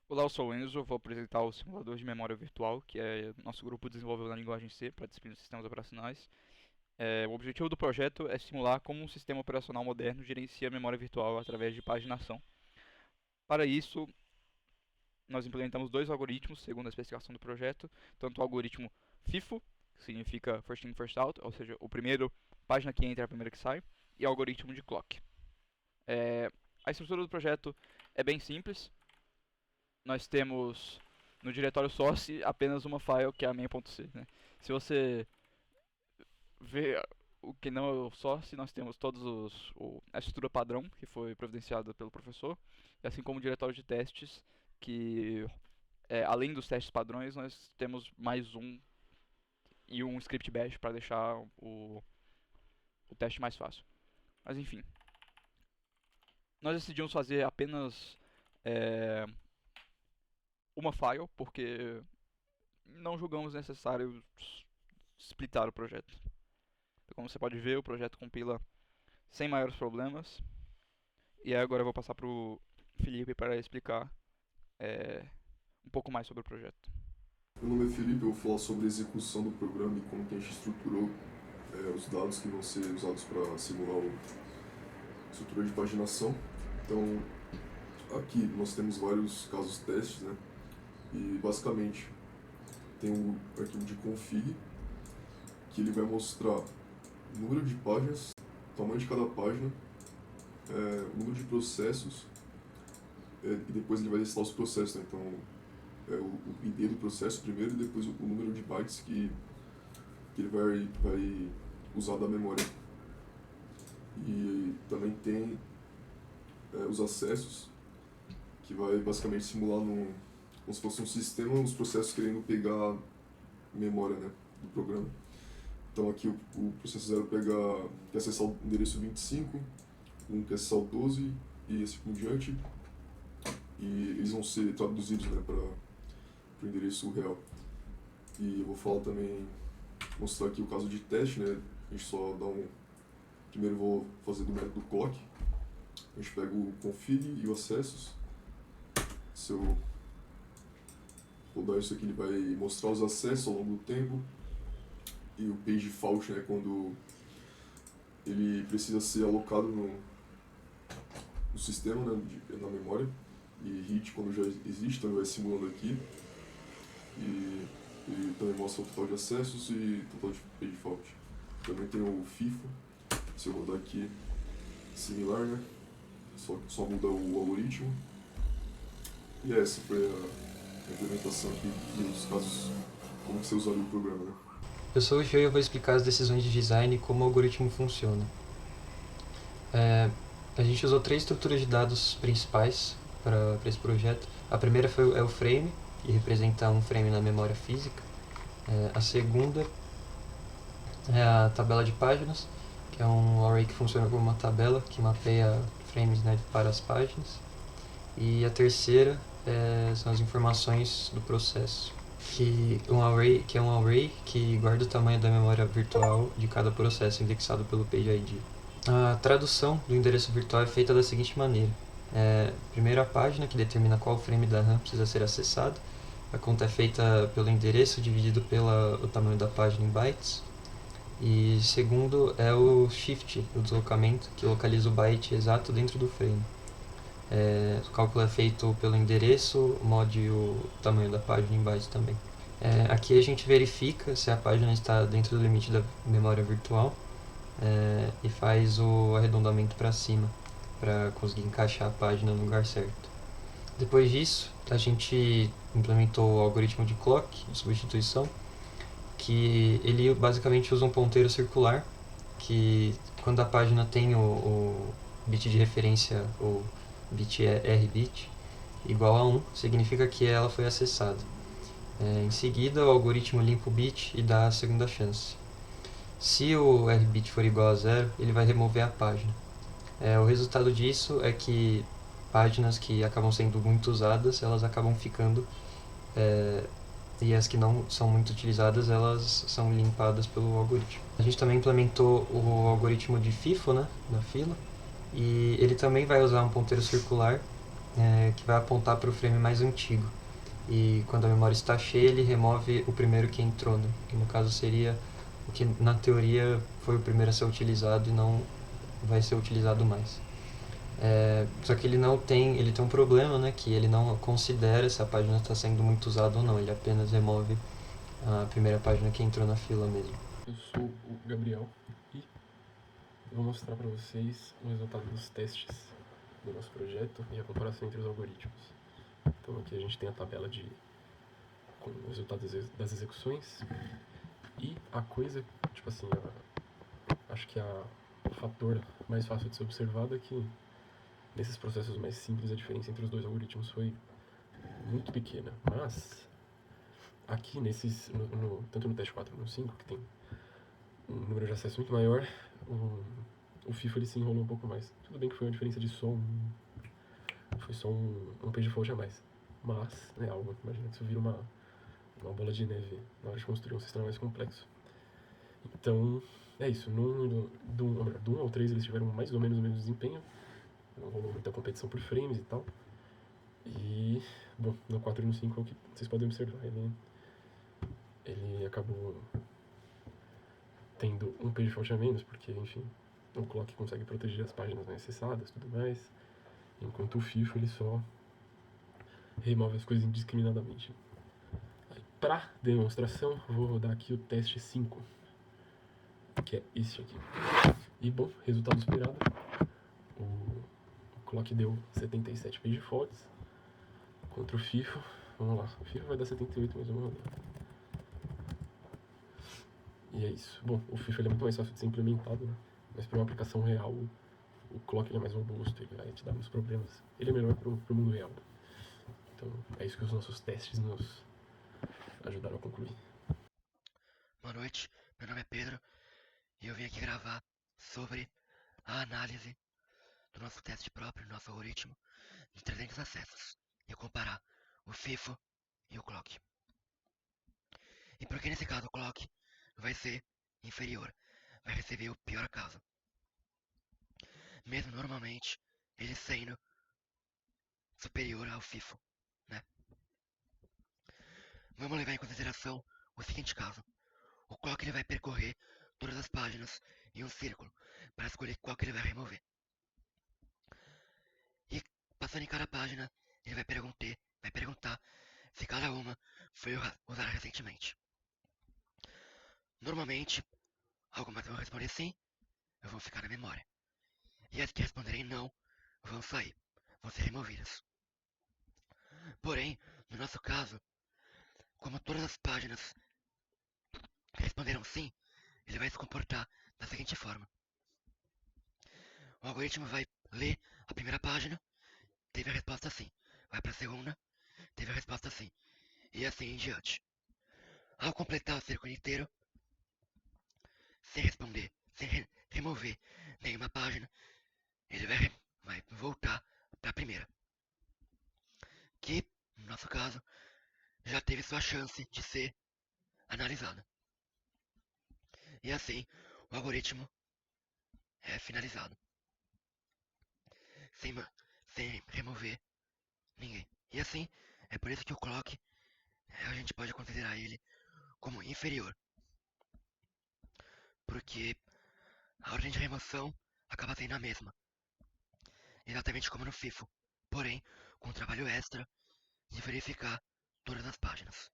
Olá, eu sou o Enzo, vou apresentar o simulador de memória virtual, que nosso grupo desenvolveu na linguagem C para disciplina de sistemas operacionais. O objetivo do projeto é simular como um sistema operacional moderno gerencia a memória virtual através de paginação. Para isso, nós implementamos dois algoritmos, segundo a especificação do projeto, tanto o algoritmo FIFO, que significa First In, First Out, ou seja, o primeiro página que entra é a primeira que sai, e o algoritmo de clock. A estrutura do projeto é bem simples. Nós temos no diretório source apenas uma file que é a main.c, né? Se você ver o que não é o source, nós temos a estrutura padrão que foi providenciada pelo professor, e assim como o diretório de testes, que além dos testes padrões, nós temos mais um e um script bash para deixar o teste mais fácil. Mas enfim, nós decidimos fazer apenas é, uma file, porque não julgamos necessário splitar o projeto. Então, como você pode ver, o projeto compila sem maiores problemas. E aí agora eu vou passar para o Felipe para explicar é, um pouco mais sobre o projeto. Meu nome é Felipe, eu vou falar sobre a execução do programa e como que a gente estruturou os dados que vão ser usados para simular a estrutura de paginação. Então, aqui nós temos vários casos testes, né? E basicamente tem um arquivo de config que ele vai mostrar o número de páginas, o tamanho de cada página, o número de processos e depois ele vai listar os processos, né? Então, o ID do processo primeiro e depois o número de bytes que ele vai usar da memória. E também tem os acessos, que vai basicamente simular como se fosse um sistema, os processos querendo pegar memória, né, do programa. Então aqui o processo 0 quer acessar o endereço 25, um quer acessar o 12 e assim por diante. E eles vão ser traduzidos, né, para o endereço real. E eu vou falar também, mostrar aqui o caso de teste, né? A gente só dá um. Primeiro eu vou fazer do método clock. A gente pega o config e o acessos. Se eu rodar isso aqui, ele vai mostrar os acessos ao longo do tempo. E o page fault, né? Quando ele precisa ser alocado no sistema, né? Na memória. E hit quando já existe, então ele vai simulando aqui. E ele também mostra o total de acessos e o total de page fault. Também tem o FIFO. Se eu rodar aqui, similar, né? Só muda o algoritmo. E essa foi a implementação aqui dos casos, como que você usaria o programa, né? Eu sou o Gio e eu vou explicar as decisões de design e como o algoritmo funciona. A gente usou 3 estruturas de dados principais para esse projeto. A primeira é o frame, que representa um frame na memória física. A segunda é a tabela de páginas, que é um array que funciona como uma tabela que mapeia frames, né, para as páginas. E a terceira são as informações do processo, que é um array que guarda o tamanho da memória virtual de cada processo indexado pelo page ID. A tradução do endereço virtual é feita da seguinte maneira. Primeiro a página, que determina qual frame da RAM precisa ser acessado. A conta é feita pelo endereço dividido pelo tamanho da página em bytes. E segundo é o shift, o deslocamento, que localiza o byte exato dentro do frame. O cálculo é feito pelo endereço, mod e o tamanho da página em bytes também. Aqui a gente verifica se a página está dentro do limite da memória virtual e faz o arredondamento para cima para conseguir encaixar a página no lugar certo. Depois disso, a gente implementou o algoritmo de clock, de substituição, que ele basicamente usa um ponteiro circular, que quando a página tem o bit de referência, o bit rbit, igual a 1, significa que ela foi acessada. Em seguida, o algoritmo limpa o bit e dá a segunda chance. Se o rbit for igual a 0, ele vai remover a página. O resultado disso é que páginas que acabam sendo muito usadas, elas acabam ficando, e as que não são muito utilizadas, elas são limpadas pelo algoritmo. A gente também implementou o algoritmo de FIFO, né, na fila, e ele também vai usar um ponteiro circular que vai apontar para o frame mais antigo. E quando a memória está cheia, ele remove o primeiro que entrou, né? Que no caso seria o que na teoria foi o primeiro a ser utilizado e não vai ser utilizado mais. Só que ele tem um problema, né? Que ele não considera se a página está sendo muito usada ou não. Ele apenas remove a primeira página que entrou na fila mesmo. Eu sou o Gabriel e eu vou mostrar para vocês o resultado dos testes do nosso projeto e a comparação entre os algoritmos. Então aqui a gente tem a tabela com os resultados das execuções e a coisa, tipo assim, acho que o fator mais fácil de ser observado é que nesses processos mais simples a diferença entre os dois algoritmos foi muito pequena, mas aqui tanto no teste 4 como no 5, que tem um número de acessos muito maior, o FIFO ele se enrolou um pouco mais. Tudo bem que foi uma diferença de só foi só um page fault a mais, mas é algo, imagina que isso vira uma bola de neve na hora de construir um sistema mais complexo. Então, é isso. Do 1 ao 3 eles tiveram mais ou menos o mesmo desempenho, não rolou muita competição por frames e tal. E, bom, no 4 e no 5 é o que vocês podem observar. Ele acabou tendo um page fault a menos, porque, enfim, o clock consegue proteger as páginas não acessadas e tudo mais, enquanto o FIFO ele só remove as coisas indiscriminadamente. Para demonstração, vou rodar aqui o teste 5, que é esse aqui. E, bom, resultado esperado, o clock deu 77 page faults contra o FIFO. Vamos lá, o FIFO vai dar 78, mas vamos rodar. E é isso. Bom, o FIFO ele é muito mais fácil de ser implementado, né? Mas para uma aplicação real, o clock ele é mais robusto, ele vai te dar uns problemas. Ele é melhor para o mundo real. Então, é isso que os nossos testes nos ajudaram a concluir. Boa noite, meu nome é Pedro e eu vim aqui gravar sobre a análise do nosso teste próprio, nosso algoritmo de 300 acessos e comparar o FIFO e o clock. E por que nesse caso o clock vai ser inferior, vai receber o pior caso, mesmo normalmente ele sendo superior ao FIFO, né? Vamos levar em consideração o seguinte caso. O clock ele vai percorrer todas as páginas em um círculo para escolher qual que ele vai remover. E passando em cada página, ele vai perguntar se cada uma foi usada recentemente. Normalmente, algumas vão responder sim, vão ficar na memória. E as que responderem não, vão sair, vão ser removidas. Porém, no nosso caso, como todas as páginas responderam sim, ele vai se comportar da seguinte forma. O algoritmo vai ler a primeira página, teve a resposta sim. Vai para a segunda, teve a resposta sim. E assim em diante. Ao completar o círculo inteiro, sem responder, sem remover nenhuma página, ele vai voltar para a primeira. Que, no nosso caso, já teve sua chance de ser analisada. E assim, o algoritmo é finalizado. Sem remover ninguém. E assim, é por isso que o clock, a gente pode considerar ele como inferior. Porque a ordem de remoção acaba sendo a mesma. Exatamente como no FIFO. Porém, com um trabalho extra de verificar todas as páginas.